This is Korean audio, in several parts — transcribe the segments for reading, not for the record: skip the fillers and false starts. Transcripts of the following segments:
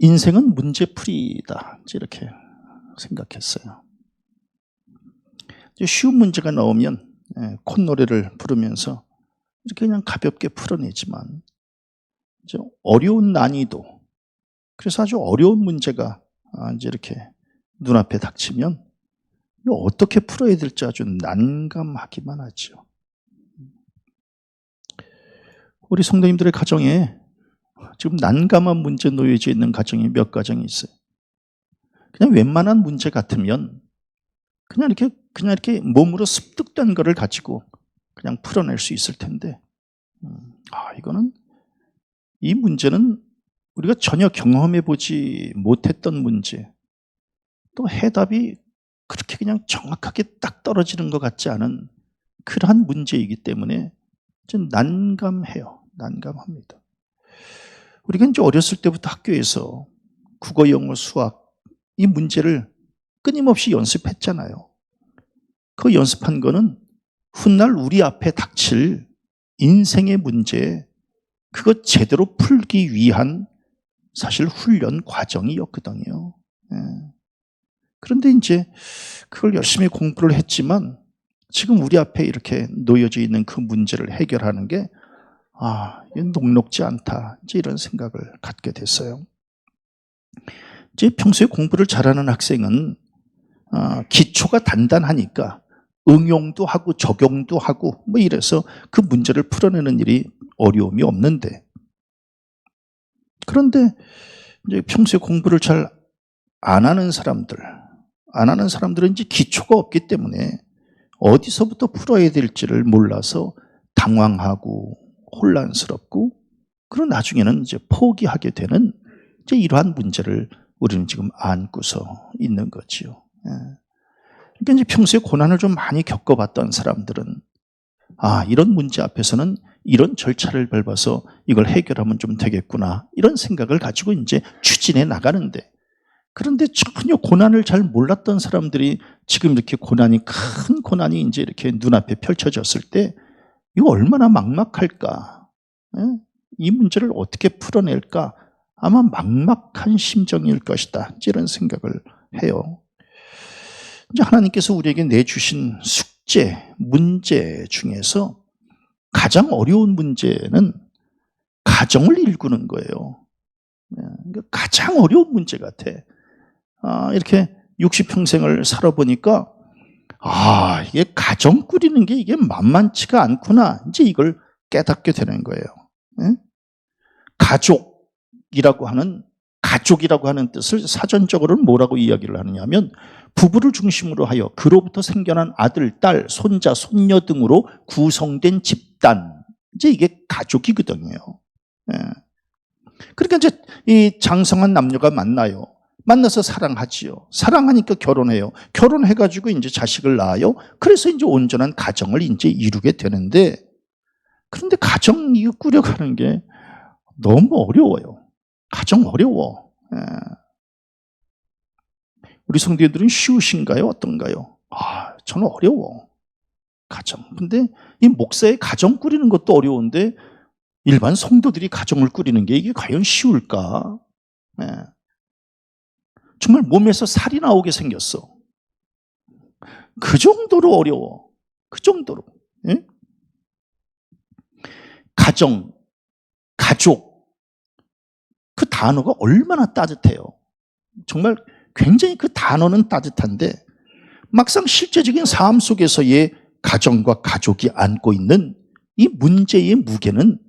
인생은 문제풀이다, 이렇게 생각했어요. 쉬운 문제가 나오면 콧노래를 부르면서 이렇게 그냥 가볍게 풀어내지만 어려운 난이도, 그래서 아주 어려운 문제가 이제 이렇게 눈앞에 닥치면 이거 어떻게 풀어야 될지 아주 난감하기만 하죠. 우리 성도님들의 가정에 지금 난감한 문제 놓여져 있는 가정이 몇 가정이 있어요. 그냥 웬만한 문제 같으면 그냥 이렇게 몸으로 습득된 거를 가지고 그냥 풀어낼 수 있을 텐데, 이거는, 이 문제는 우리가 전혀 경험해 보지 못했던 문제, 또 해답이 그렇게 그냥 정확하게 딱 떨어지는 것 같지 않은 그러한 문제이기 때문에 좀 난감해요. 난감합니다. 우리가 이제 어렸을 때부터 학교에서 국어, 영어, 수학 이 문제를 끊임없이 연습했잖아요. 그 연습한 거는 훗날 우리 앞에 닥칠 인생의 문제, 그것 제대로 풀기 위한 사실 훈련 과정이었거든요. 그런데 이제 그걸 열심히 공부를 했지만 지금 우리 앞에 이렇게 놓여져 있는 그 문제를 해결하는 게 이건 녹록지 않다, 이제 이런 생각을 갖게 됐어요. 이제 평소에 공부를 잘하는 학생은 기초가 단단하니까 응용도 하고 적용도 하고 뭐 이래서 그 문제를 풀어내는 일이 어려움이 없는데, 그런데 이제 평소에 공부를 잘 안 하는 사람들은 이제 기초가 없기 때문에 어디서부터 풀어야 될지를 몰라서 당황하고 혼란스럽고, 그런 나중에는 이제 포기하게 되는 이제 이러한 문제를 우리는 지금 안고서 있는 거지요. 그러니까 이제 평소에 고난을 좀 많이 겪어봤던 사람들은 이런 문제 앞에서는 이런 절차를 밟아서 이걸 해결하면 좀 되겠구나, 이런 생각을 가지고 이제 추진해 나가는데, 그런데 전혀 고난을 잘 몰랐던 사람들이 지금 이렇게 큰 고난이 이제 이렇게 눈앞에 펼쳐졌을 때 이거 얼마나 막막할까? 이 문제를 어떻게 풀어낼까? 아마 막막한 심정일 것이다, 이런 생각을 해요. 이제 하나님께서 우리에게 내주신 숙제, 문제 중에서 가장 어려운 문제는 가정을 일구는 거예요. 가장 어려운 문제 같아. 이렇게 60평생을 살아보니까 이게 가정 꾸리는 게 이게 만만치가 않구나, 이제 이걸 깨닫게 되는 거예요. 가족이라고 하는 뜻을 사전적으로는 뭐라고 이야기를 하느냐면, 부부를 중심으로 하여 그로부터 생겨난 아들, 딸, 손자, 손녀 등으로 구성된 집단, 이제 이게 가족이거든요. 그러니까 이제 이 장성한 남녀가 만나서 사랑하지요. 사랑하니까 결혼해요. 결혼해가지고 이제 자식을 낳아요. 그래서 이제 온전한 가정을 이제 이루게 되는데, 그런데 가정 이거 꾸려가는 게 너무 어려워요. 가정 어려워. 우리 성도들은 쉬우신가요? 어떤가요? 저는 어려워, 가정. 근데 이 목사의 가정 꾸리는 것도 어려운데 일반 성도들이 가정을 꾸리는 게 이게 과연 쉬울까? 정말 몸에서 살이 나오게 생겼어. 그 정도로 어려워. 그 정도로. 가정, 가족, 그 단어가 얼마나 따뜻해요. 정말 굉장히 그 단어는 따뜻한데 막상 실제적인 삶 속에서의 가정과 가족이 안고 있는 이 문제의 무게는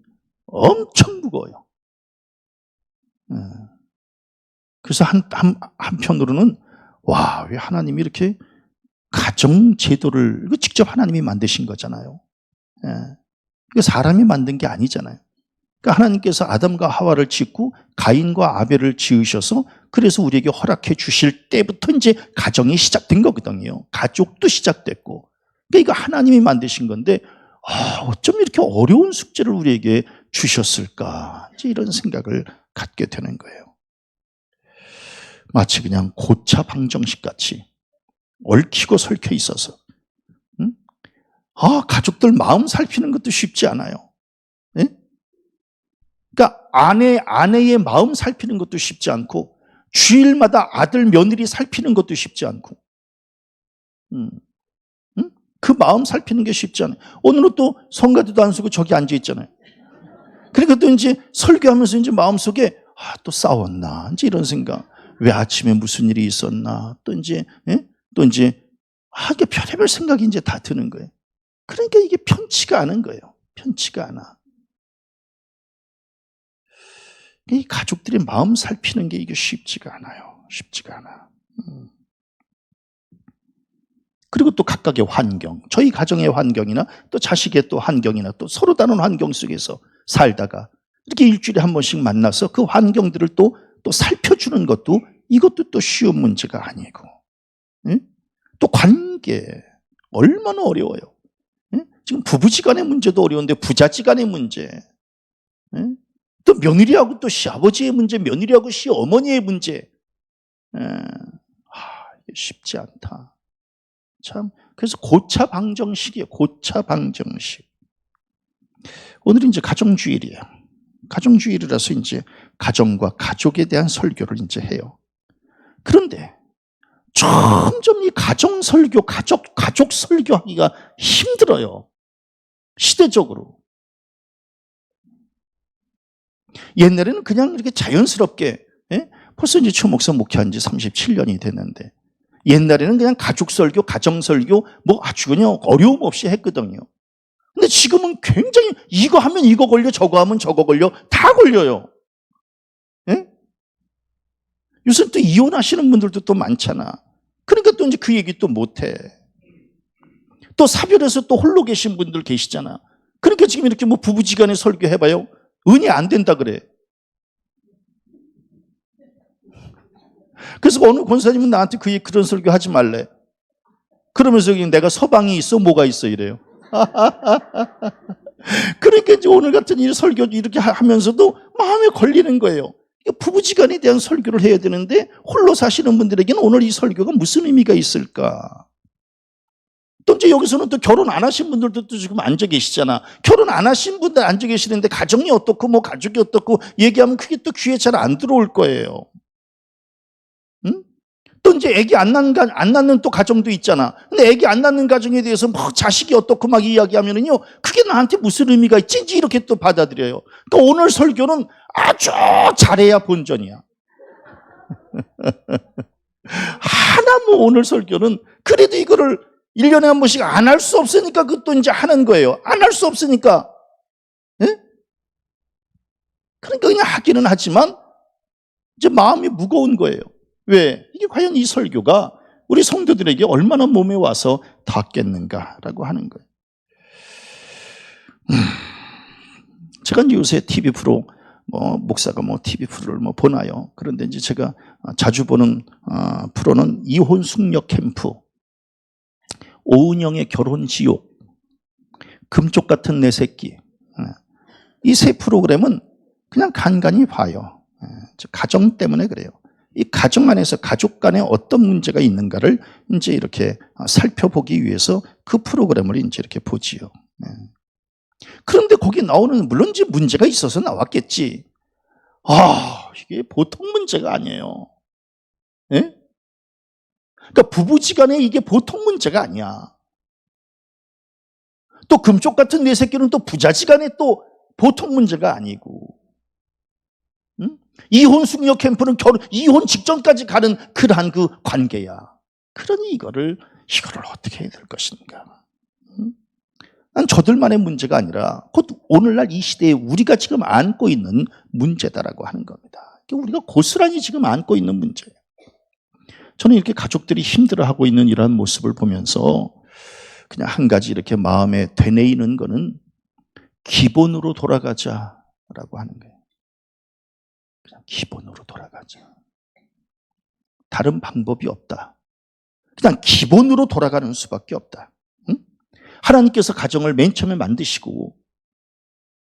엄청 무거워요. 그래서 한편으로는 왜 하나님이 이렇게 가정 제도를, 이거 직접 하나님이 만드신 거잖아요. 이거 사람이 만든 게 아니잖아요. 그러니까 하나님께서 아담과 하와를 짓고 가인과 아벨을 지으셔서 그래서 우리에게 허락해 주실 때부터 이제 가정이 시작된 거거든요. 가족도 시작됐고. 그러니까 이거 하나님이 만드신 건데 어쩜 이렇게 어려운 숙제를 우리에게 주셨을까, 이제 이런 생각을 갖게 되는 거예요. 마치 그냥 고차 방정식 같이 얽히고 설켜 있어서 가족들 마음 살피는 것도 쉽지 않아요. 그러니까 아내의 마음 살피는 것도 쉽지 않고 주일마다 아들 며느리 살피는 것도 쉽지 않고 그 마음 살피는 게 쉽지 않아요. 오늘은 또 성가대도 안 쓰고 저기 앉아 있잖아요. 그러니까 또 이제 설교하면서 이제 마음속에 또 싸웠나 이제 이런 생각. 왜 아침에 무슨 일이 있었나 또 이제 이게 별의별 생각이 이제 다 드는 거예요. 그러니까 이게 편치가 않은 거예요. 편치가 않아. 이 가족들의 마음 살피는 게 이게 쉽지가 않아요. 쉽지가 않아. 그리고 또 각각의 환경, 저희 가정의 환경이나 또 자식의 또 환경이나 또 서로 다른 환경 속에서 살다가 이렇게 일주일에 한 번씩 만나서 그 환경들을 또 살펴주는 것도 이것도 또 쉬운 문제가 아니고, 또 관계 얼마나 어려워요. 지금 부부지간의 문제도 어려운데 부자지간의 문제, 또 며느리하고 또 시아버지의 문제, 며느리하고 시어머니의 문제, 이게 쉽지 않다. 참, 그래서 고차 방정식이에요. 고차 방정식. 오늘은 이제 가정주일이에요. 가정주일이라서 이제 가정과 가족에 대한 설교를 이제 해요. 그런데 점점 이 가정 설교, 가족 설교하기가 힘들어요. 시대적으로. 옛날에는 그냥 이렇게 자연스럽게, 벌써 이제 최 목사 목회한 지 37년이 됐는데, 옛날에는 그냥 가족 설교, 가정 설교, 아주 그냥 어려움 없이 했거든요. 근데 지금은 굉장히 이거 하면 이거 걸려, 저거 하면 저거 걸려, 다 걸려요. 요새 또 이혼하시는 분들도 또 많잖아. 그러니까 또 이제 그 얘기 또 못해. 또 사별해서 또 홀로 계신 분들 계시잖아. 그러니까 지금 이렇게 부부지간에 설교해봐요. 은이 안 된다 그래. 그래서 어느 권사님은 나한테 그런 설교 하지 말래. 그러면서 내가 서방이 있어, 뭐가 있어 이래요. 그러니까 이제 오늘 같은 이 설교 이렇게 하면서도 마음에 걸리는 거예요. 부부지간에 대한 설교를 해야 되는데 홀로 사시는 분들에게는 오늘 이 설교가 무슨 의미가 있을까? 또 이제 여기서는 또 결혼 안 하신 분들도 또 지금 앉아 계시잖아. 결혼 안 하신 분들 앉아 계시는데 가정이 어떻고 가족이 어떻고 얘기하면 그게 또 귀에 잘 안 들어올 거예요. 또 이제 애기 안 낳는 또 가정도 있잖아. 근데 애기 안 낳는 가정에 대해서 자식이 어떻고 이야기하면은요, 그게 나한테 무슨 의미가 있지? 이렇게 또 받아들여요. 그러니까 오늘 설교는 아주 잘해야 본전이야. 하나 오늘 설교는 그래도 이거를 1년에 한 번씩 안 할 수 없으니까 그것도 이제 하는 거예요. 안 할 수 없으니까. 그러니까 그냥 하기는 하지만 이제 마음이 무거운 거예요. 왜? 이게 과연 이 설교가 우리 성도들에게 얼마나 몸에 와서 닿겠는가라고 하는 거예요. 제가 이제 요새 TV 프로, 목사가 TV 프로를 보나요? 그런데 이제 제가 자주 보는 프로는 이혼 숙녀 캠프, 오은영의 결혼 지옥, 금쪽 같은 내 새끼. 이 세 프로그램은 그냥 간간히 봐요. 가정 때문에 그래요. 이 가정 안에서 가족 간에 어떤 문제가 있는가를 이제 이렇게 살펴보기 위해서 그 프로그램을 이제 이렇게 보지요. 그런데 거기 나오는, 물론 이제 문제가 있어서 나왔겠지. 이게 보통 문제가 아니에요. 그러니까 부부지간에 이게 보통 문제가 아니야. 또 금쪽 같은 내 새끼는 또 부자지간에 또 보통 문제가 아니고. 이혼 숙녀 캠프는 이혼 직전까지 가는 그러한 그 관계야. 그러니 이거를 어떻게 해야 될 것인가. 난 저들만의 문제가 아니라 곧 오늘날 이 시대에 우리가 지금 안고 있는 문제다라고 하는 겁니다. 우리가 고스란히 지금 안고 있는 문제예요. 저는 이렇게 가족들이 힘들어하고 있는 이러한 모습을 보면서 그냥 한 가지 이렇게 마음에 되뇌이는 거는 기본으로 돌아가자라고 하는 거예요. 그냥 기본으로 돌아가자. 다른 방법이 없다. 그냥 기본으로 돌아가는 수밖에 없다. 하나님께서 가정을 맨 처음에 만드시고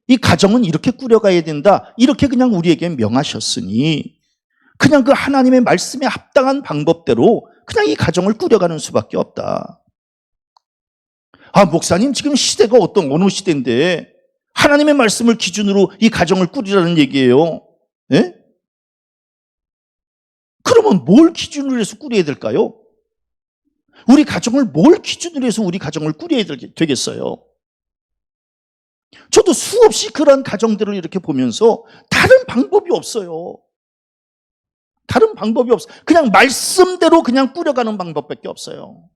이 가정은 이렇게 꾸려가야 된다. 이렇게 그냥 우리에게 명하셨으니 그냥 그 하나님의 말씀에 합당한 방법대로 그냥 이 가정을 꾸려가는 수밖에 없다. 목사님 지금 시대가 어느 시대인데 하나님의 말씀을 기준으로 이 가정을 꾸리라는 얘기예요. 예? 그러면 뭘 기준으로 해서 꾸려야 될까요? 우리 가정을 뭘 기준으로 해서 우리 가정을 꾸려야 되겠어요? 저도 수없이 그런 가정들을 이렇게 보면서 다른 방법이 없어요. 다른 방법이 없어요. 그냥 말씀대로 그냥 꾸려가는 방법밖에 없어요.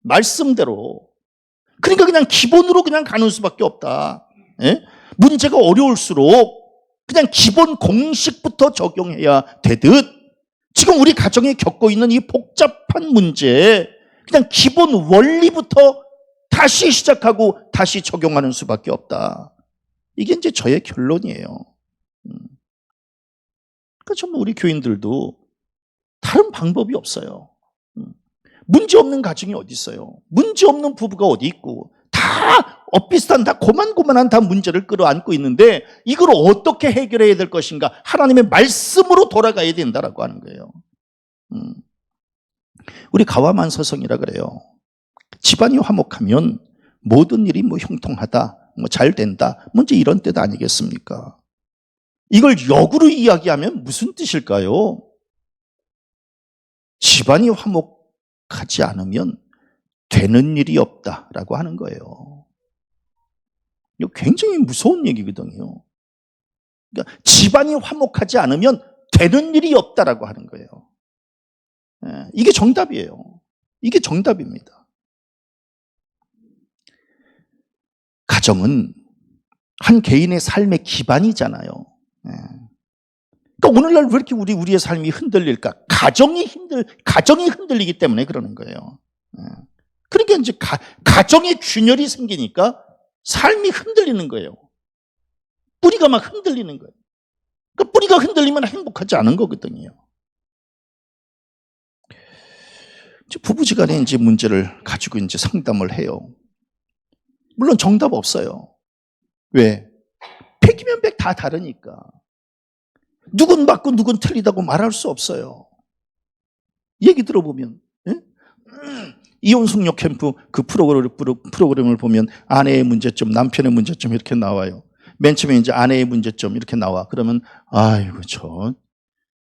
말씀대로. 그러니까 그냥 기본으로 그냥 가는 수밖에 없다. 예? 문제가 어려울수록 그냥 기본 공식부터 적용해야 되듯 지금 우리 가정이 겪고 있는 이 복잡한 문제 그냥 기본 원리부터 다시 시작하고 다시 적용하는 수밖에 없다. 이게 이제 저의 결론이에요. 그러니까 정말 우리 교인들도 다른 방법이 없어요. 문제 없는 가정이 어디 있어요? 문제 없는 부부가 어디 있고 다 엇비슷한 다 고만고만한 다 문제를 끌어안고 있는데 이걸 어떻게 해결해야 될 것인가? 하나님의 말씀으로 돌아가야 된다라고 하는 거예요. 우리 가와만서성이라 그래요. 집안이 화목하면 모든 일이 뭐 형통하다, 뭐 잘 된다, 뭔지 이런 뜻 아니겠습니까? 이걸 역으로 이야기하면 무슨 뜻일까요? 집안이 화목하지 않으면 되는 일이 없다라고 하는 거예요. 이거 굉장히 무서운 얘기거든요. 그러니까 집안이 화목하지 않으면 되는 일이 없다라고 하는 거예요. 이게 정답이에요. 이게 정답입니다. 가정은 한 개인의 삶의 기반이잖아요. 그러니까 오늘날 왜 이렇게 우리의 삶이 흔들릴까? 가정이 흔들리기 때문에 그러는 거예요. 그러니까 이제 가정의 균열이 생기니까 삶이 흔들리는 거예요. 뿌리가 막 흔들리는 거예요. 그러니까 뿌리가 흔들리면 행복하지 않은 거거든요. 부부지간에 이제 문제를 가지고 이제 상담을 해요. 물론 정답 없어요. 왜? 100이면 100 다 다르니까. 누군 맞고 누군 틀리다고 말할 수 없어요. 얘기 들어보면 이혼 숙녀 캠프 그 프로그램을 보면 아내의 문제점, 남편의 문제점 이렇게 나와요. 맨 처음에 이제 아내의 문제점 이렇게 나와. 그러면 아이고 저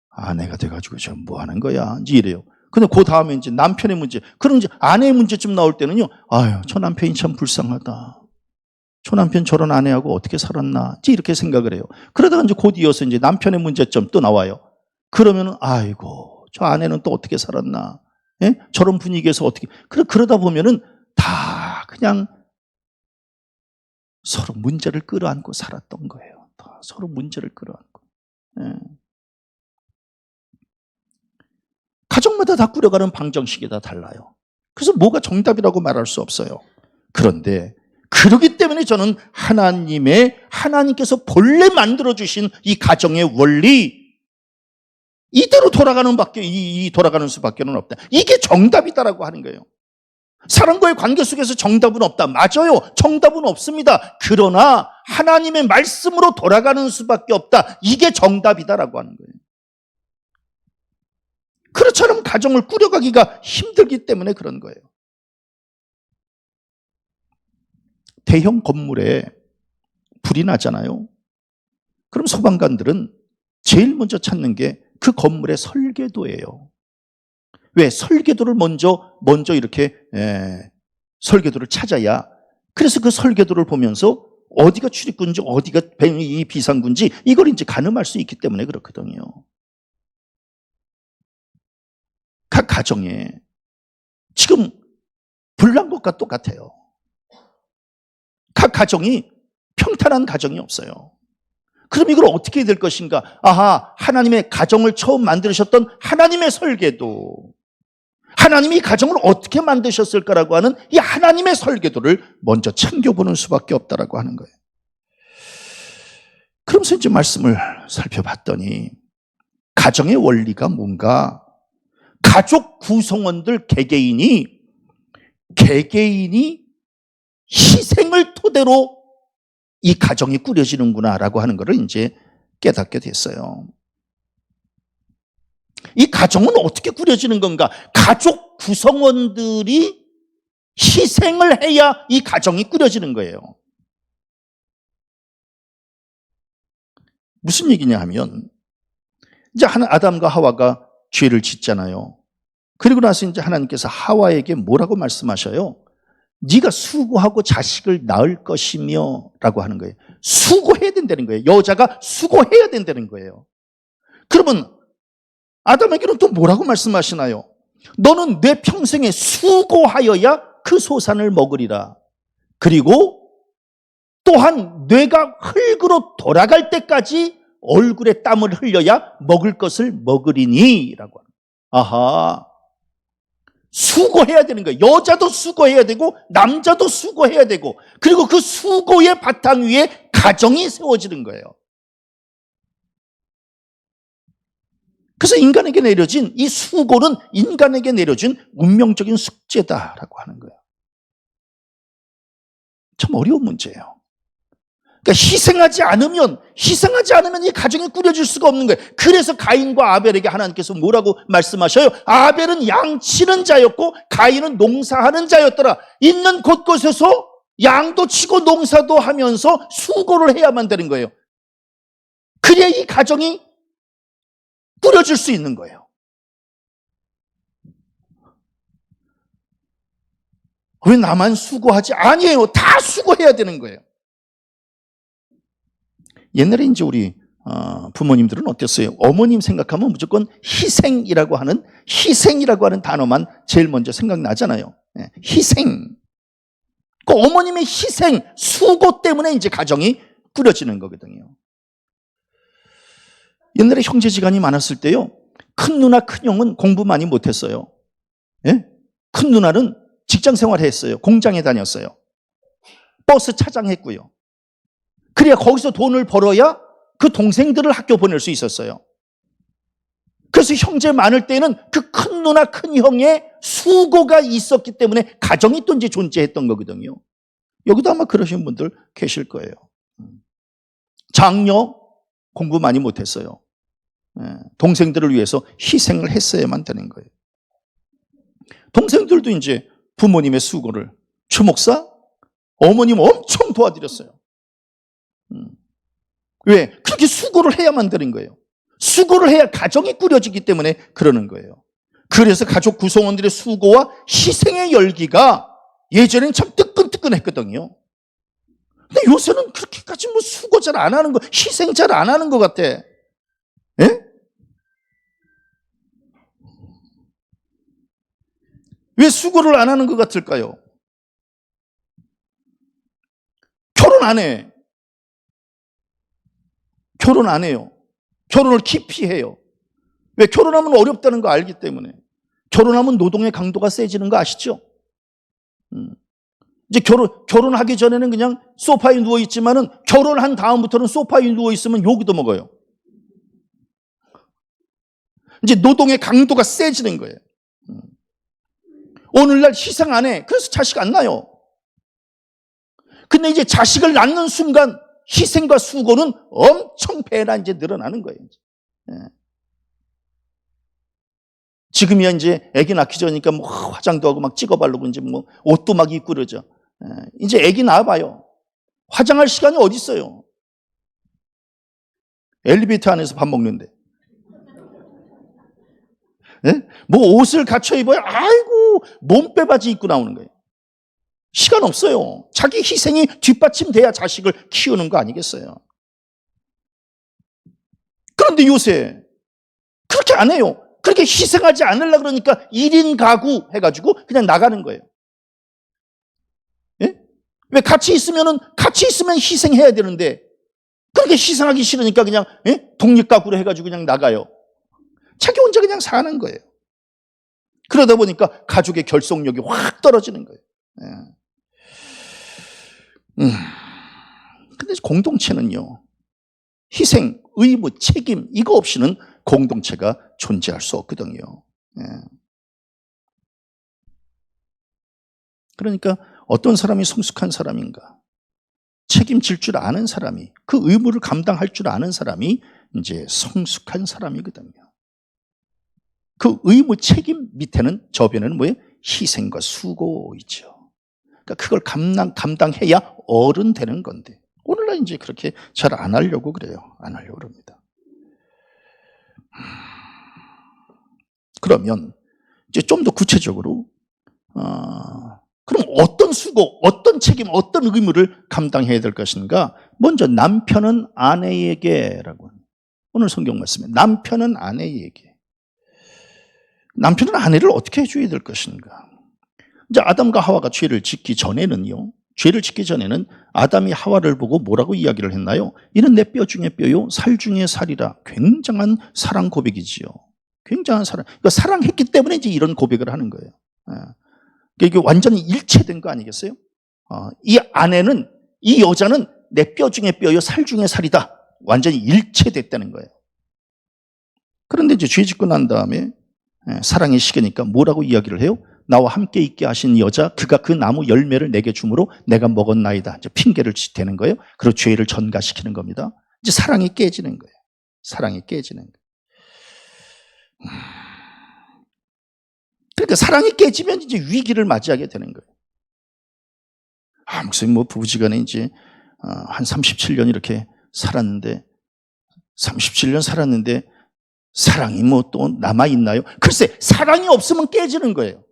아내가 돼가지고 저 뭐 하는 거야? 이제 이래요. 근데 그 다음에 이제 남편의 문제, 그런 이제 아내의 문제점 나올 때는요, 아유, 저 남편이 참 불쌍하다. 저 남편 저런 아내하고 어떻게 살았나? 이제 이렇게 생각을 해요. 그러다가 이제 곧 이어서 이제 남편의 문제점 또 나와요. 그러면은, 아이고, 저 아내는 또 어떻게 살았나? 예? 저런 분위기에서 어떻게, 그러다 보면은 다 그냥 서로 문제를 끌어안고 살았던 거예요. 다 서로 문제를 끌어안고. 예. 가정마다 다 꾸려가는 방정식이 다 달라요. 그래서 뭐가 정답이라고 말할 수 없어요. 그런데 그렇기 때문에 저는 하나님께서 본래 만들어주신 이 가정의 원리 이대로 돌아가는 수밖에는 없다. 이게 정답이다라고 하는 거예요. 사람과의 관계 속에서 정답은 없다. 맞아요. 정답은 없습니다. 그러나 하나님의 말씀으로 돌아가는 수밖에 없다. 이게 정답이다라고 하는 거예요. 그렇지 않으면 가정을 꾸려가기가 힘들기 때문에 그런 거예요. 대형 건물에 불이 나잖아요. 그럼 소방관들은 제일 먼저 찾는 게 그 건물의 설계도예요. 왜? 설계도를 먼저 이렇게 설계도를 찾아야, 그래서 그 설계도를 보면서 어디가 출입구인지 어디가 이 비상구인지 이걸 이제 가늠할 수 있기 때문에 그렇거든요. 각 가정에 지금 불난 것과 똑같아요. 각 가정이 평탄한 가정이 없어요. 그럼 이걸 어떻게 해야 될 것인가? 아하, 하나님의 가정을 처음 만드셨던 하나님의 설계도, 하나님이 가정을 어떻게 만드셨을까라고 하는 이 하나님의 설계도를 먼저 챙겨보는 수밖에 없다라고 하는 거예요. 그러면서 이제 말씀을 살펴봤더니 가정의 원리가 뭔가, 가족 구성원들 개개인이 희생을 토대로 이 가정이 꾸려지는구나라고 하는 것을 이제 깨닫게 됐어요. 이 가정은 어떻게 꾸려지는 건가? 가족 구성원들이 희생을 해야 이 가정이 꾸려지는 거예요. 무슨 얘기냐 하면 이제 아담과 하와가 죄를 짓잖아요. 그리고 나서 이제 하나님께서 하와에게 뭐라고 말씀하셔요? 네가 수고하고 자식을 낳을 것이며 라고 하는 거예요. 수고해야 된다는 거예요. 여자가 수고해야 된다는 거예요. 그러면 아담에게는 또 뭐라고 말씀하시나요? 너는 내 평생에 수고하여야 그 소산을 먹으리라. 그리고 또한 뇌가 흙으로 돌아갈 때까지 얼굴에 땀을 흘려야 먹을 것을 먹으리니 라고. 아하, 수고해야 되는 거예요. 여자도 수고해야 되고 남자도 수고해야 되고, 그리고 그 수고의 바탕 위에 가정이 세워지는 거예요. 그래서 인간에게 내려진 이 수고는 인간에게 내려진 운명적인 숙제다라고 하는 거예요. 참 어려운 문제예요. 그러니까 희생하지 않으면 이 가정이 꾸려질 수가 없는 거예요. 그래서 가인과 아벨에게 하나님께서 뭐라고 말씀하셔요? 아벨은 양치는 자였고 가인은 농사하는 자였더라. 있는 곳곳에서 양도 치고 농사도 하면서 수고를 해야만 되는 거예요. 그래야 이 가정이 꾸려질 수 있는 거예요. 왜 나만 수고하지? 아니에요. 다 수고해야 되는 거예요. 옛날에 이제 우리 부모님들은 어땠어요? 어머님 생각하면 무조건 희생이라고 하는 단어만 제일 먼저 생각나잖아요. 희생. 그 어머님의 희생, 수고 때문에 이제 가정이 꾸려지는 거거든요. 옛날에 형제지간이 많았을 때요, 큰 누나, 큰 형은 공부 많이 못했어요. 예? 큰 누나는 직장 생활을 했어요. 공장에 다녔어요. 버스 차장했고요. 그래야 거기서 돈을 벌어야 그 동생들을 학교 보낼 수 있었어요. 그래서 형제 많을 때는 그 큰 누나, 큰 형의 수고가 있었기 때문에 가정이 또 이제 존재했던 거거든요. 여기도 아마 그러신 분들 계실 거예요. 장녀 공부 많이 못했어요. 동생들을 위해서 희생을 했어야만 되는 거예요. 동생들도 이제 부모님의 수고를, 최 목사, 어머님 엄청 도와드렸어요. 왜? 그렇게 수고를 해야만 되는 거예요. 수고를 해야 가정이 꾸려지기 때문에 그러는 거예요. 그래서 가족 구성원들의 수고와 희생의 열기가 예전에는 참 뜨끈뜨끈했거든요. 근데 요새는 그렇게까지 뭐 수고 잘 안 하는 거, 희생 잘 안 하는 것 같아. 예? 왜 수고를 안 하는 것 같을까요? 결혼 안 해. 결혼 안 해요. 결혼을 기피해요. 왜? 결혼하면 어렵다는 거 알기 때문에. 결혼하면 노동의 강도가 세지는 거 아시죠? 이제 결혼하기 전에는 그냥 소파에 누워있지만은 결혼한 다음부터는 소파에 누워있으면 욕도 먹어요. 이제 노동의 강도가 세지는 거예요. 오늘날 희생 안 해. 그래서 자식 안 낳아요. 근데 이제 자식을 낳는 순간 희생과 수고는 엄청 배나 이제 늘어나는 거예요. 지금이야 이제 아기 낳기 전이니까 뭐 화장도 하고 막 찍어 바르고 이제 뭐 옷도 막 입고 그러죠. 이제 아기 낳아봐요. 화장할 시간이 어디 있어요? 엘리베이터 안에서 밥 먹는데. 네? 뭐 옷을 갖춰 입어요? 아이고, 몸빼바지 입고 나오는 거예요. 시간 없어요. 자기 희생이 뒷받침돼야 자식을 키우는 거 아니겠어요? 그런데 요새 그렇게 안 해요. 그렇게 희생하지 않으려고 그러니까 1인 가구 해가지고 그냥 나가는 거예요. 예? 왜 같이 있으면 희생해야 되는데 그렇게 희생하기 싫으니까 그냥 독립가구로 해가지고 그냥 나가요. 자기 혼자 그냥 사는 거예요. 그러다 보니까 가족의 결속력이 확 떨어지는 거예요. 근데 공동체는요, 희생, 의무, 책임 이거 없이는 공동체가 존재할 수 없거든요. 그러니까 어떤 사람이 성숙한 사람인가, 책임질 줄 아는 사람이, 그 의무를 감당할 줄 아는 사람이 이제 성숙한 사람이거든요. 그 의무 책임 밑에는 저변에는 뭐예요? 희생과 수고이죠. 그러니까 그걸 감당해야 어른 되는 건데 오늘날 이제 그렇게 잘 안 하려고 그래요. 안 하려고 그럽니다. 그러면 이제 좀 더 구체적으로 그럼 어떤 수고, 어떤 책임, 어떤 의무를 감당해야 될 것인가? 먼저 남편은 아내에게라고 합니다. 오늘 성경 말씀에 남편은 아내에게. 남편은 아내를 어떻게 해줘야 될 것인가? 이제 아담과 하와가 죄를 짓기 전에는요. 죄를 짓기 전에는 아담이 하와를 보고 뭐라고 이야기를 했나요? 이는 내 뼈 중에 뼈요 살 중에 살이라. 굉장한 사랑 고백이지요. 굉장한 사랑. 그러니까 사랑했기 때문에 이제 이런 고백을 하는 거예요. 이게 완전히 일체된 거 아니겠어요? 이 아내는, 이 여자는 내 뼈 중에 뼈요 살 중에 살이다. 완전히 일체됐다는 거예요. 그런데 이제 죄 짓고 난 다음에 사랑이 식으니까 뭐라고 이야기를 해요? 나와 함께 있게 하신 여자, 그가 그 나무 열매를 내게 주므로 내가 먹었나이다. 이제 핑계를 대는 거예요. 그리고 죄를 전가시키는 겁니다. 이제 사랑이 깨지는 거예요. 사랑이 깨지는 거예요. 그러니까 사랑이 깨지면 이제 위기를 맞이하게 되는 거예요. 목사님 뭐 부부지간에 이제 한 37년 이렇게 살았는데 37년 살았는데 사랑이 뭐 또 남아있나요? 글쎄 사랑이 없으면 깨지는 거예요.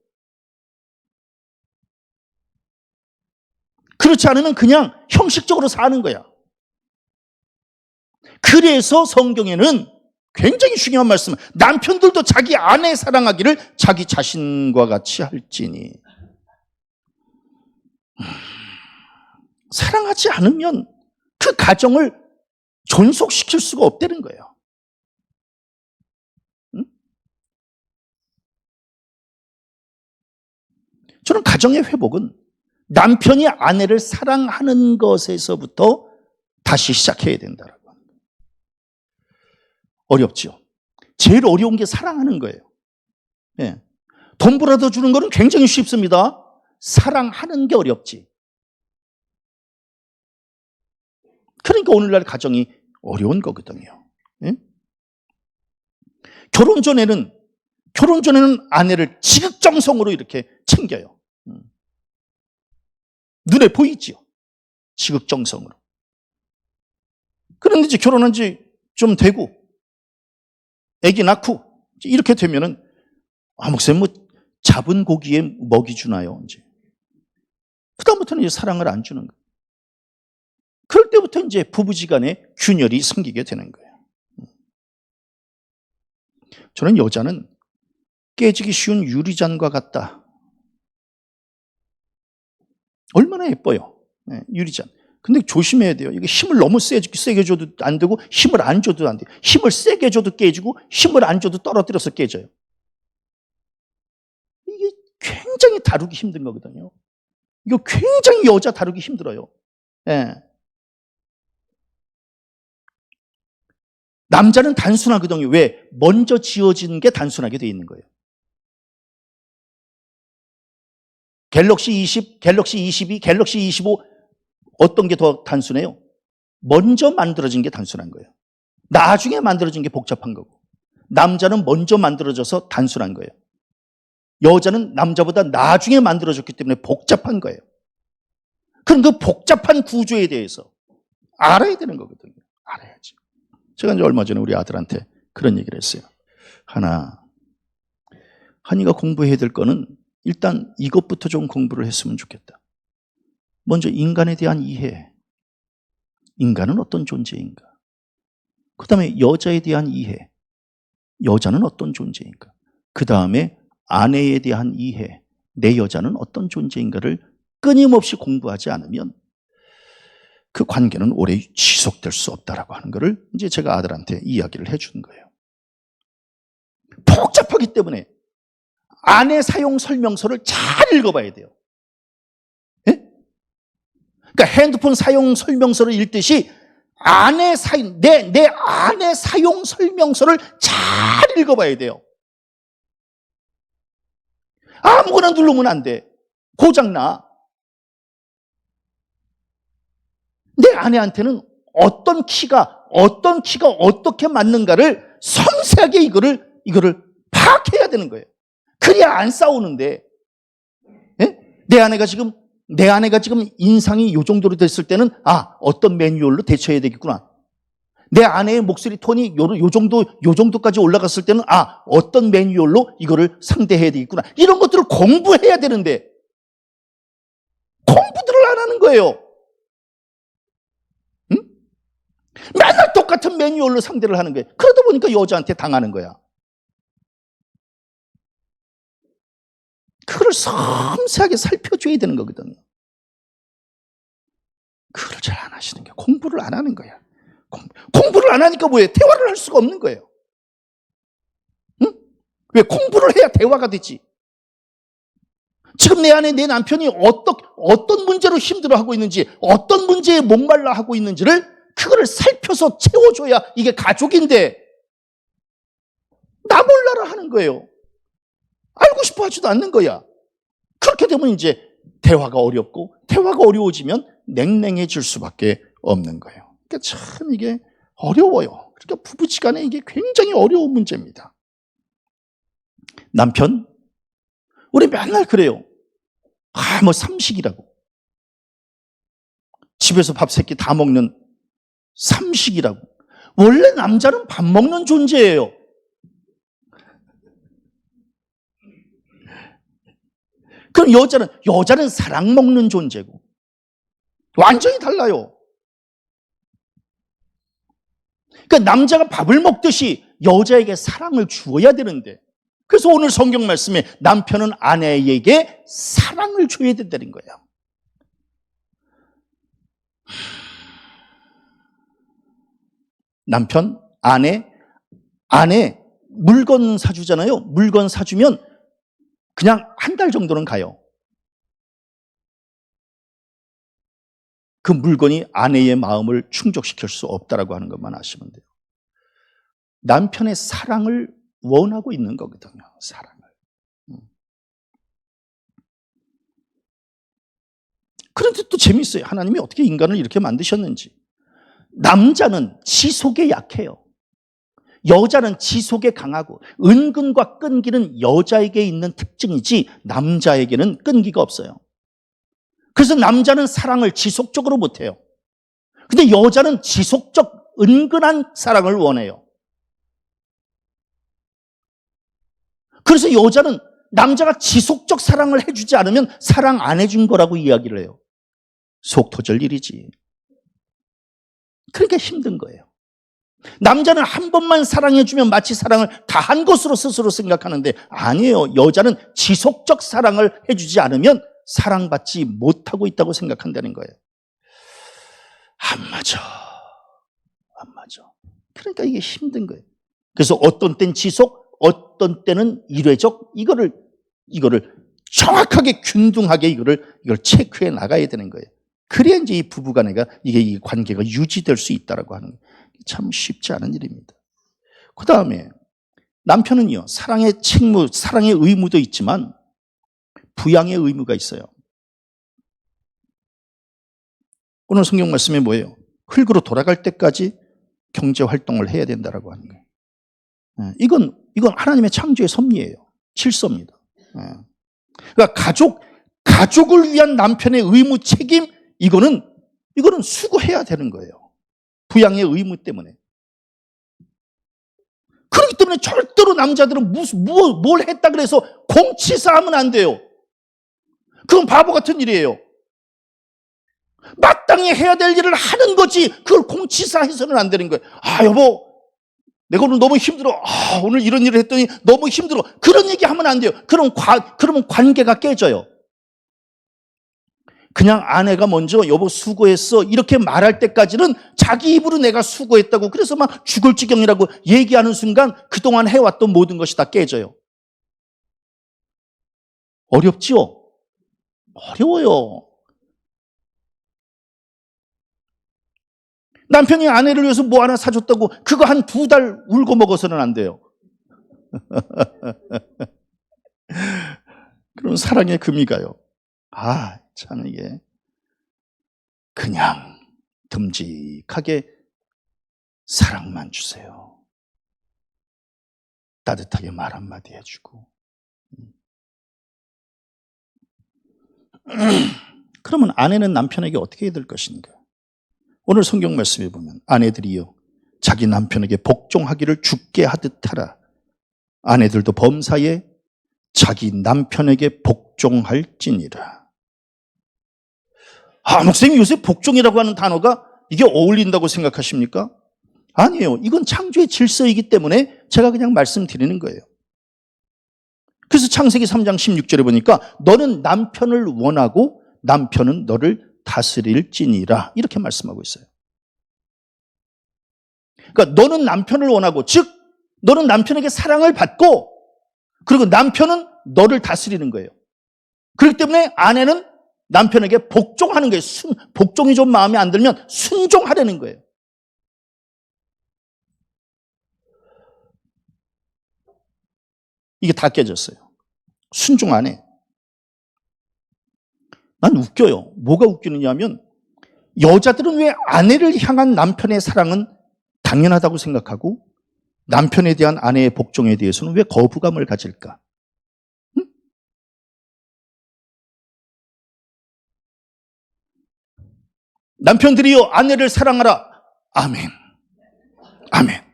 그렇지 않으면 그냥 형식적으로 사는 거야. 그래서 성경에는 굉장히 중요한 말씀, 남편들도 자기 아내 사랑하기를 자기 자신과 같이 할지니. 사랑하지 않으면 그 가정을 존속시킬 수가 없다는 거예요. 저는 가정의 회복은 남편이 아내를 사랑하는 것에서부터 다시 시작해야 된다라고. 어렵죠. 제일 어려운 게 사랑하는 거예요. 예. 돈 벌어다 주는 거는 굉장히 쉽습니다. 사랑하는 게 어렵지. 그러니까 오늘날 가정이 어려운 거거든요. 예? 결혼 전에는 아내를 지극정성으로 이렇게 챙겨요. 눈에 보이지요. 지극정성으로. 그런데 이제 결혼한 지 좀 되고 아기 낳고 이렇게 되면은 목사님 뭐 잡은 고기에 먹이 주나요? 이제 그다음부터는 이제 사랑을 안 주는 거예요. 그럴 때부터 이제 부부지간에 균열이 생기게 되는 거예요. 저는 여자는 깨지기 쉬운 유리잔과 같다. 얼마나 예뻐요. 네, 유리잔. 근데 조심해야 돼요. 이게 힘을 너무 세게 줘도 안 되고 힘을 안 줘도 안 돼요. 힘을 세게 줘도 깨지고 힘을 안 줘도 떨어뜨려서 깨져요. 이게 굉장히 다루기 힘든 거거든요. 이거 굉장히 여자 다루기 힘들어요. 네. 남자는 단순하거든요. 왜? 먼저 지어진 게 단순하게 되어 있는 거예요. 갤럭시 20, 갤럭시 22, 갤럭시 25 어떤 게 더 단순해요? 먼저 만들어진 게 단순한 거예요. 나중에 만들어진 게 복잡한 거고. 남자는 먼저 만들어져서 단순한 거예요. 여자는 남자보다 나중에 만들어졌기 때문에 복잡한 거예요. 그럼 그 복잡한 구조에 대해서 알아야 되는 거거든요. 알아야지. 제가 이제 얼마 전에 우리 아들한테 그런 얘기를 했어요. 한이가 공부해야 될 거는 일단 이것부터 좀 공부를 했으면 좋겠다. 먼저 인간에 대한 이해. 인간은 어떤 존재인가? 그 다음에 여자에 대한 이해. 여자는 어떤 존재인가? 그 다음에 아내에 대한 이해. 내 여자는 어떤 존재인가를 끊임없이 공부하지 않으면 그 관계는 오래 지속될 수 없다라고 하는 것을 이제 제가 아들한테 이야기를 해준 거예요. 복잡하기 때문에 아내 사용 설명서를 잘 읽어봐야 돼요. 예? 그러니까 핸드폰 사용 설명서를 읽듯이 내 아내 사용 설명서를 잘 읽어봐야 돼요. 아무거나 누르면 안 돼. 고장나. 내 아내한테는 어떤 키가 어떻게 맞는가를 섬세하게 이거를 파악해야 되는 거예요. 그래야 안 싸우는데. 예? 내 아내가 지금 내 아내가 지금 인상이 요 정도로 됐을 때는 어떤 매뉴얼로 대처해야 되겠구나. 내 아내의 목소리 톤이 요 정도까지 올라갔을 때는 어떤 매뉴얼로 이거를 상대해야 되겠구나. 이런 것들을 공부해야 되는데 공부들을 안 하는 거예요. 응? 맨날 똑같은 매뉴얼로 상대를 하는 거예요. 그러다 보니까 여자한테 당하는 거야. 그걸 섬세하게 살펴줘야 되는 거거든요. 그걸 잘 안 하시는 거예요. 공부를 안 하는 거야. 공부를 안 하니까 뭐예요? 대화를 할 수가 없는 거예요. 응? 왜? 공부를 해야 대화가 되지. 지금 내 안에 내 남편이 어떤 문제로 힘들어하고 있는지, 어떤 문제에 목말라 하고 있는지를 그거를 살펴서 채워줘야 이게 가족인데 나 몰라라 하는 거예요. 알고 싶어 하지도 않는 거야. 그렇게 되면 이제 대화가 어렵고, 대화가 어려워지면 냉랭해질 수밖에 없는 거예요. 그러니까 참 이게 어려워요. 그러니까 부부지간에 이게 굉장히 어려운 문제입니다. 남편, 우리 맨날 그래요. 뭐 삼식이라고. 집에서 밥 세 끼 다 먹는 삼식이라고. 원래 남자는 밥 먹는 존재예요. 그럼 여자는 사랑 먹는 존재고. 완전히 달라요. 그러니까 남자가 밥을 먹듯이 여자에게 사랑을 주어야 되는데, 그래서 오늘 성경 말씀에 남편은 아내에게 사랑을 줘야 된다는 거예요. 남편, 아내 물건 사주잖아요. 물건 사주면 그냥 한 달 정도는 가요. 그 물건이 아내의 마음을 충족시킬 수 없다라고 하는 것만 아시면 돼요. 남편의 사랑을 원하고 있는 거거든요. 사랑을. 그런데 또 재미있어요. 하나님이 어떻게 인간을 이렇게 만드셨는지. 남자는 지속에 약해요. 여자는 지속에 강하고, 은근과 끈기는 여자에게 있는 특징이지 남자에게는 끈기가 없어요. 그래서 남자는 사랑을 지속적으로 못해요. 근데 여자는 지속적 은근한 사랑을 원해요. 그래서 여자는 남자가 지속적 사랑을 해주지 않으면 사랑 안 해준 거라고 이야기를 해요. 속 터질 일이지. 그러니까 힘든 거예요. 남자는 한 번만 사랑해주면 마치 사랑을 다 한 것으로 스스로 생각하는데 아니에요. 여자는 지속적 사랑을 해주지 않으면 사랑받지 못하고 있다고 생각한다는 거예요. 안 맞아. 그러니까 이게 힘든 거예요. 그래서 어떤 때는 지속, 어떤 때는 일회적, 이거를 정확하게 균등하게 이걸 체크해 나가야 되는 거예요. 그래야 이제 이 부부간에가 이 관계가 유지될 수 있다라고 하는 거예요. 참 쉽지 않은 일입니다. 그 다음에 남편은요, 사랑의 책무, 사랑의 의무도 있지만 부양의 의무가 있어요. 오늘 성경 말씀이 뭐예요? 흙으로 돌아갈 때까지 경제 활동을 해야 된다라고 하는 거예요. 이건 하나님의 창조의 섭리예요. 질서입니다. 그러니까 가족을 위한 남편의 의무 책임, 이거는 수고해야 되는 거예요. 부양의 의무 때문에. 그렇기 때문에 절대로 남자들은 뭘 했다 그래서 공치사하면 안 돼요. 그건 바보 같은 일이에요. 마땅히 해야 될 일을 하는 거지 그걸 공치사해서는 안 되는 거예요. 여보, 내가 오늘 너무 힘들어. 오늘 이런 일을 했더니 너무 힘들어. 그런 얘기 하면 안 돼요. 그러면 관계가 깨져요. 그냥 아내가 먼저 여보 수고했어 이렇게 말할 때까지는 자기 입으로 내가 수고했다고 그래서 막 죽을 지경이라고 얘기하는 순간 그동안 해왔던 모든 것이 다 깨져요. 어렵지요? 어려워요. 남편이 아내를 위해서 뭐 하나 사줬다고 그거 한 2달 울고 먹어서는 안 돼요. 그럼 사랑의 금이 가요. 참 이게 그냥 듬직하게 사랑만 주세요. 따뜻하게 말 한마디 해주고. 그러면 아내는 남편에게 어떻게 해야 될 것인가? 오늘 성경 말씀에 보면 아내들이여 자기 남편에게 복종하기를 죽게 하듯 하라. 아내들도 범사에 자기 남편에게 복종할지니라. 목사님 요새 복종이라고 하는 단어가 이게 어울린다고 생각하십니까? 아니에요. 이건 창조의 질서이기 때문에 제가 그냥 말씀드리는 거예요. 그래서 창세기 3장 16절에 보니까 너는 남편을 원하고 남편은 너를 다스릴지니라 이렇게 말씀하고 있어요. 그러니까 너는 남편을 원하고, 즉 너는 남편에게 사랑을 받고, 그리고 남편은 너를 다스리는 거예요. 그렇기 때문에 아내는 남편에게 복종하는 거예요. 복종이 좀 마음에 안 들면 순종하려는 거예요. 이게 다 깨졌어요. 순종 안 해. 난 웃겨요. 뭐가 웃기느냐 하면 여자들은 왜 아내를 향한 남편의 사랑은 당연하다고 생각하고 남편에 대한 아내의 복종에 대해서는 왜 거부감을 가질까? 응? 남편들이여 아내를 사랑하라. 아멘. 아멘.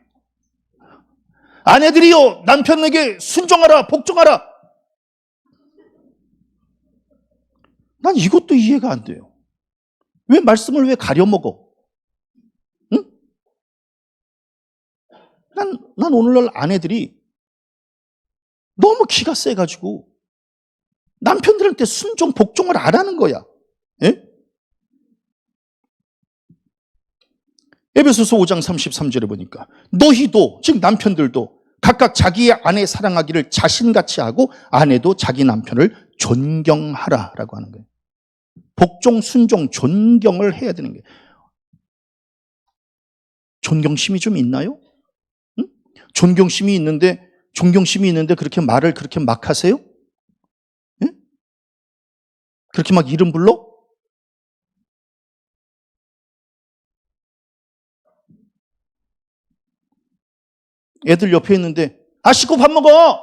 아내들이여 남편에게 순종하라, 복종하라. 난 이것도 이해가 안 돼요. 왜 말씀을 왜 가려먹어? 응? 난 오늘날 아내들이 너무 기가 세가지고 남편들한테 순종, 복종을 안 하는 거야. 예? 에베소서 5장 33절에 보니까 너희도, 즉 남편들도 각각 자기의 아내 사랑하기를 자신같이 하고 아내도 자기 남편을 존경하라라고 하는 거예요. 복종, 순종, 존경을 해야 되는 거예요. 존경심이 좀 있나요? 응? 존경심이 있는데 그렇게 말을 그렇게 막 하세요? 응? 그렇게 막 이름 불러? 애들 옆에 있는데 씻고 밥 먹어!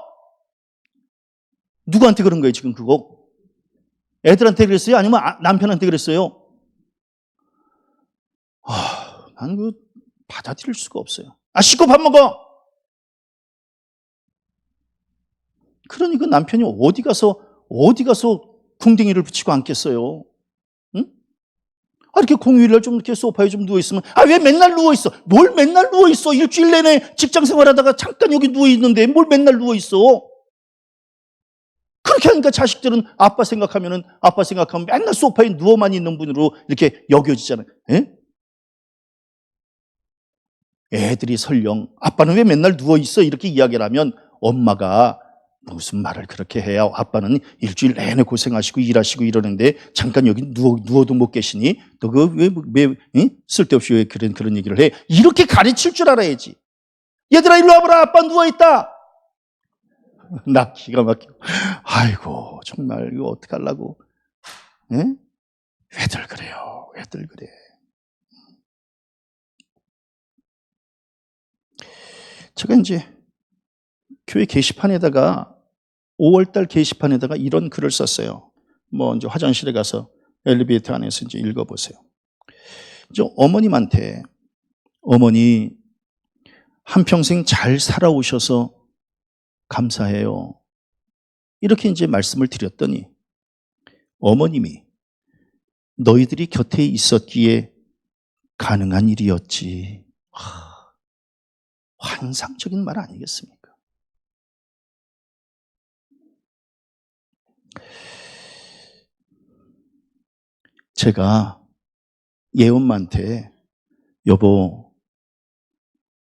누구한테 그런 거예요 지금 그거? 애들한테 그랬어요? 아니면 남편한테 그랬어요? 난 그거 받아들일 수가 없어요. 씻고 밥 먹어! 그러니까 남편이 어디 가서 궁둥이를 붙이고 앉겠어요? 응? 이렇게 공휴일날 좀 이렇게 소파에 좀 누워있으면, 왜 맨날 누워있어? 뭘 맨날 누워있어? 일주일 내내 직장 생활하다가 잠깐 여기 누워있는데 뭘 맨날 누워있어? 그렇게 하니까 자식들은 아빠 생각하면 맨날 소파에 누워만 있는 분으로 이렇게 여겨지잖아요. 예? 애들이 설령 아빠는 왜 맨날 누워있어? 이렇게 이야기를 하면 엄마가 무슨 말을 그렇게 해야 아빠는 일주일 내내 고생하시고 일하시고 이러는데 잠깐 여기 누워도 못 계시니 너 왜 쓸데없이 왜 그런 얘기를 해? 이렇게 가르칠 줄 알아야지. 얘들아 일로 와봐라, 아빠 누워있다. 나 기가 막혀. 아이고 정말 이거 어떡하려고. 예? 왜들 그래요? 왜들 그래? 제가 이제 교회 게시판에다가 5월달 게시판에다가 이런 글을 썼어요. 이제 화장실에 가서 엘리베이터 안에서 이제 읽어보세요. 이제 어머님한테 어머니 한평생 잘 살아오셔서 감사해요. 이렇게 이제 말씀을 드렸더니 어머님이 너희들이 곁에 있었기에 가능한 일이었지. 환상적인 말 아니겠습니까? 제가 예엄마한테 여보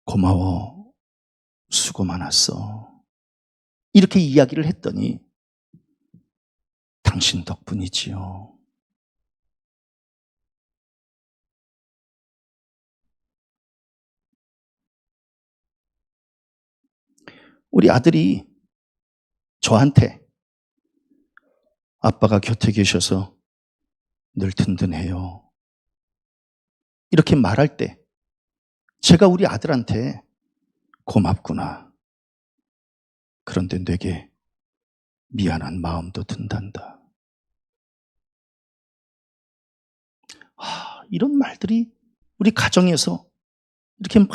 고마워, 수고 많았어, 이렇게 이야기를 했더니 당신 덕분이지요. 우리 아들이 저한테 아빠가 곁에 계셔서 늘 든든해요, 이렇게 말할 때 제가 우리 아들한테 고맙구나, 그런데 되게 미안한 마음도 든단다. 이런 말들이 우리 가정에서 이렇게 막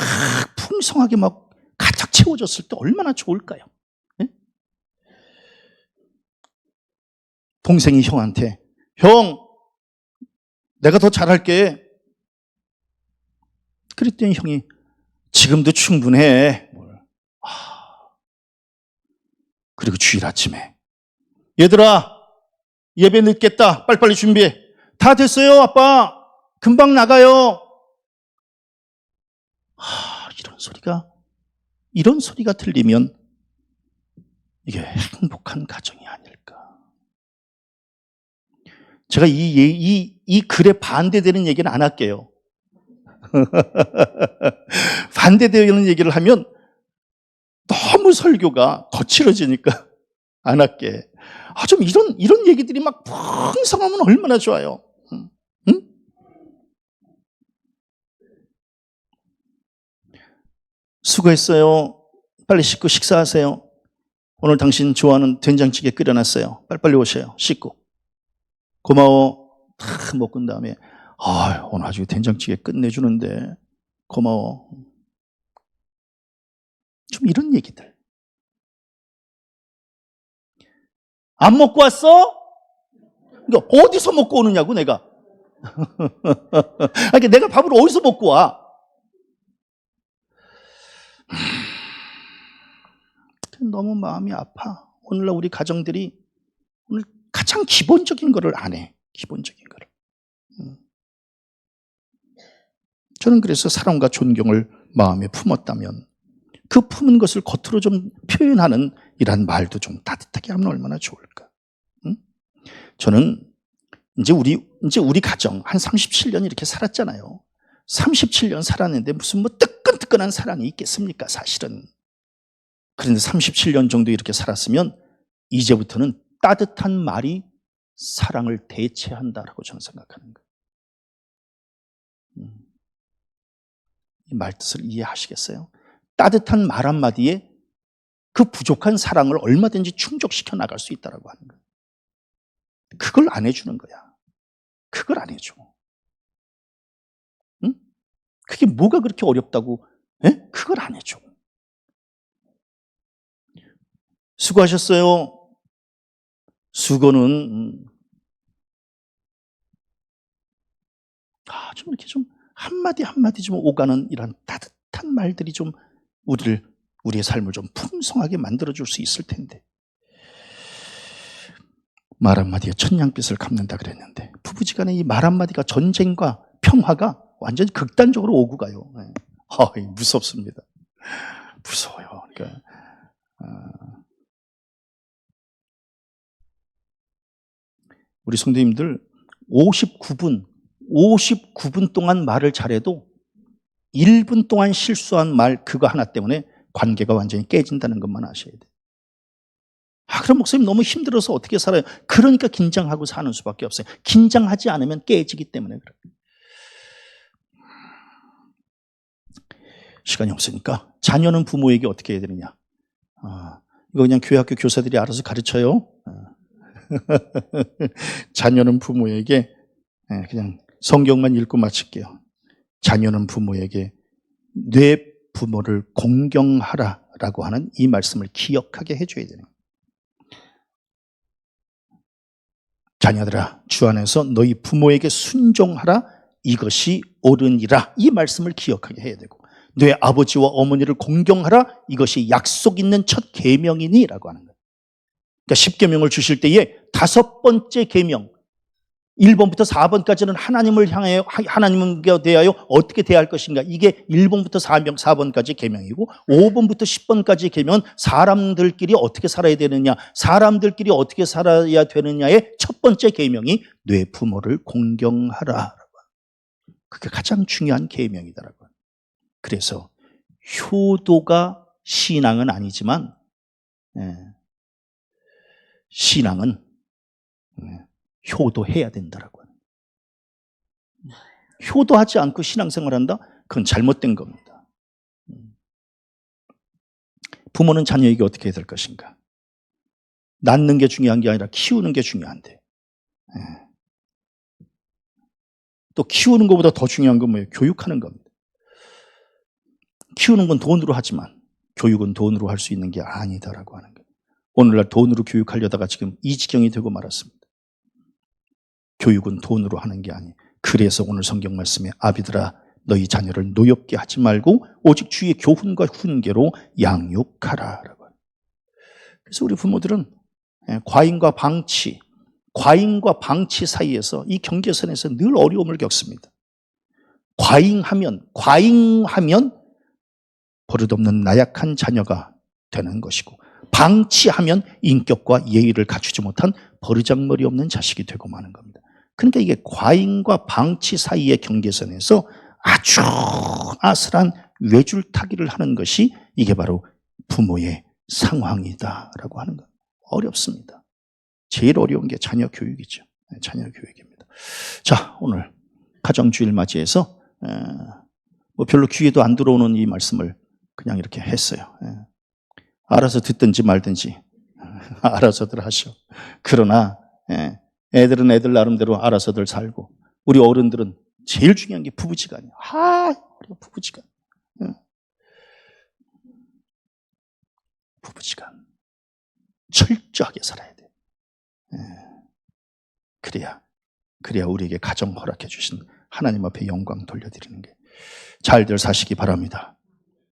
풍성하게 막 가득 채워졌을 때 얼마나 좋을까요? 네? 동생이 형한테 형, 내가 더 잘할게. 그랬더니 형이 지금도 충분해. 그리고 주일 아침에 얘들아, 예배 늦겠다. 빨리빨리 준비해. 다 됐어요, 아빠. 금방 나가요. 이런 소리가 들리면 이게 행복한 가정이 아닐까. 제가 이 글에 반대되는 얘기는 안 할게요. 반대되는 얘기를 하면 너무 설교가 거칠어지니까 안 할게. 좀 이런 얘기들이 막 풍성하면 얼마나 좋아요. 응? 수고했어요. 빨리 씻고 식사하세요. 오늘 당신 좋아하는 된장찌개 끓여놨어요. 빨리빨리 오세요. 씻고. 고마워. 다 먹고 난 다음에 오늘 아주 된장찌개 끝내주는데 고마워. 좀 이런 얘기들. 안 먹고 왔어? 그러니까 어디서 먹고 오느냐고 내가. 그러니까 내가 밥을 어디서 먹고 와? 너무 마음이 아파. 오늘날 우리 가정들이 오늘 가장 기본적인 거를 안 해. 기본적인 거를. 저는 그래서 사랑과 존경을 마음에 품었다면 그 품은 것을 겉으로 좀 표현하는 이런 말도 좀 따뜻하게 하면 얼마나 좋을까. 저는 이제 우리 가정 한 37년 이렇게 살았잖아요. 37년 살았는데 무슨 뜨끈뜨끈한 사랑이 있겠습니까, 사실은. 그런데 37년 정도 이렇게 살았으면 이제부터는 따뜻한 말이 사랑을 대체한다라고 저는 생각하는 거예요. 이 말뜻을 이해하시겠어요? 따뜻한 말 한마디에 그 부족한 사랑을 얼마든지 충족시켜 나갈 수 있다고 하는 거예요. 그걸 안 해주는 거야. 그걸 안 해줘. 응? 그게 뭐가 그렇게 어렵다고? 에? 그걸 안 해줘. 수고하셨어요. 수고는 좀 이렇게 좀 한마디 한마디 좀 오가는 이런 따뜻한 말들이 좀 우리의 삶을 좀 풍성하게 만들어줄 수 있을 텐데. 말 한마디에 천냥빚을 갚는다 그랬는데 부부지간에 이 말 한마디가 전쟁과 평화가 완전히 극단적으로 오고 가요. 무섭습니다. 무서워요. 그러니까 우리 성도님들 59분 동안 말을 잘해도 1분 동안 실수한 말 그거 하나 때문에 관계가 완전히 깨진다는 것만 아셔야 돼요. 그럼 목사님 너무 힘들어서 어떻게 살아요? 그러니까 긴장하고 사는 수밖에 없어요. 긴장하지 않으면 깨지기 때문에 그래요. 시간이 없으니까 자녀는 부모에게 어떻게 해야 되느냐. 이거 그냥 교회 학교 교사들이 알아서 가르쳐요. 자녀는 부모에게 그냥 성경만 읽고 마칠게요. 자녀는 부모에게 내 부모를 공경하라라고 하는 이 말씀을 기억하게 해줘야 되는 거예요. 자녀들아, 주 안에서 너희 부모에게 순종하라. 이것이 옳으니라. 이 말씀을 기억하게 해야 되고, 내 아버지와 어머니를 공경하라. 이것이 약속 있는 첫 계명이니 라고 하는 거예요. 그러니까 10계명을 주실 때에 5번째 계명 1번부터 4번까지는 하나님을 향해 하나님께 대하여 어떻게 대할 것인가, 이게 1번부터 4번까지 계명이고, 5번부터 10번까지 계명은 사람들끼리 어떻게 살아야 되느냐, 사람들끼리 어떻게 살아야 되느냐의 첫 번째 계명이 내 부모를 공경하라. 그게 가장 중요한 계명이다라고. 그래서 효도가 신앙은 아니지만 신앙은 효도해야 된다라고 하는. 효도하지 않고 신앙생활한다? 그건 잘못된 겁니다. 부모는 자녀에게 어떻게 해야 될 것인가? 낳는 게 중요한 게 아니라 키우는 게 중요한데. 또 키우는 것보다 더 중요한 건 뭐예요? 교육하는 겁니다. 키우는 건 돈으로 하지만 교육은 돈으로 할 수 있는 게 아니다라고 하는 거예요. 오늘날 돈으로 교육하려다가 지금 이 지경이 되고 말았습니다. 교육은 돈으로 하는 게 아니에요. 그래서 오늘 성경 말씀에 아비들아 너희 자녀를 노엽게 하지 말고 오직 주의 교훈과 훈계로 양육하라라고 해요. 그래서 우리 부모들은 과잉과 방치 사이에서 이 경계선에서 늘 어려움을 겪습니다. 과잉하면 버릇없는 나약한 자녀가 되는 것이고, 방치하면 인격과 예의를 갖추지 못한 버르장머리 없는 자식이 되고 마는 겁니다. 그러니까 이게 과잉과 방치 사이의 경계선에서 아주 아슬한 외줄타기를 하는 것이 이게 바로 부모의 상황이다라고 하는 것. 어렵습니다. 제일 어려운 게 자녀 교육이죠. 자녀 교육입니다. 자, 오늘 가정주일 맞이해서 뭐 별로 귀에도 안 들어오는 이 말씀을 그냥 이렇게 했어요. 알아서 듣든지 말든지 알아서들 하셔. 그러나 애들은 애들 나름대로 알아서들 살고, 우리 어른들은 제일 중요한 게 부부지간이에요. 부부지간. 부부지간. 철저하게 살아야 돼. 그래야 우리에게 가정 허락해 주신 하나님 앞에 영광 돌려드리는 게 잘들 사시기 바랍니다.